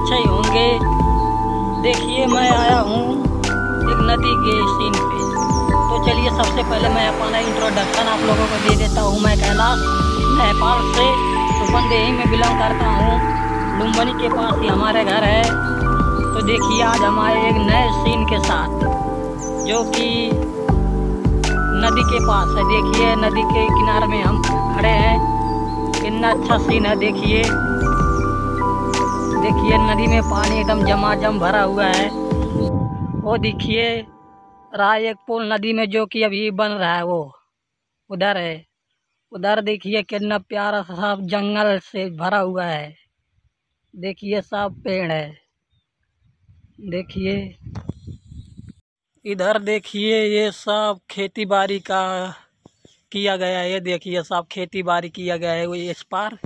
अच्छे ही होंगे। देखिए मैं आया हूँ एक नदी के सीन पे। तो चलिए सबसे पहले मैं अपना इंट्रोडक्शन आप लोगों को दे देता हूँ। मैं कैलाश नेपाल से सुपनदेही में बिलोंग करता हूँ। लुम्बिनी के पास ही हमारे घर है। तो देखिए आज हमारे एक नए सीन के साथ, जो कि नदी के पास है। देखिए नदी के किनारे में हम खड़े हैं। कितना अच्छा सीन है। देखिए देखिए नदी में पानी एकदम जमाजम भरा हुआ है। वो देखिए रहा एक पुल नदी में, जो कि अभी बन रहा है। वो उधर है। उधर देखिए कितना प्यारा सा जंगल से भरा हुआ है। देखिए सब पेड़ है। देखिए इधर देखिए ये सब खेती बाड़ी का किया गया है। ये देखिए सब खेती बाड़ी किया गया है। वो इस पार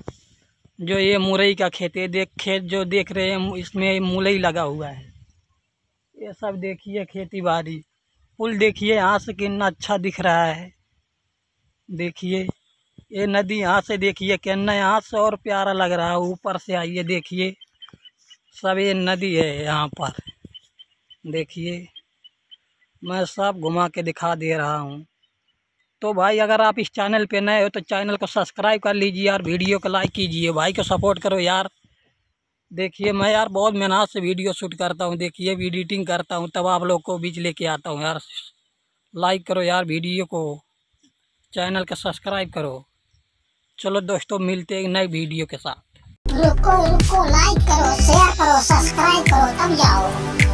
जो ये मुरई का खेत है, खेत जो देख रहे हैं इसमें मुरई लगा हुआ है। ये सब देखिए खेती बाड़ी। पुल देखिए यहाँ से कितना अच्छा दिख रहा है। देखिए ये नदी यहाँ से देखिए कितना यहाँ से और प्यारा लग रहा है। ऊपर से आइए देखिए सब ये नदी है यहाँ पर। देखिए मैं सब घुमा के दिखा दे रहा हूँ। तो भाई अगर आप इस चैनल पे नए हो तो चैनल को सब्सक्राइब कर लीजिए यार, वीडियो को लाइक कीजिए, भाई को सपोर्ट करो यार। देखिए मैं यार बहुत मेहनत से वीडियो शूट करता हूँ। देखिए एडिटिंग करता हूँ तब आप लोग को बीच लेके आता हूँ यार। लाइक करो यार वीडियो को, चैनल को सब्सक्राइब करो। चलो दोस्तों मिलते हैं एक नई वीडियो के साथ। रुको रुको, लाइक करो, शेयर करो, सब्सक्राइब करो, तब जाओ।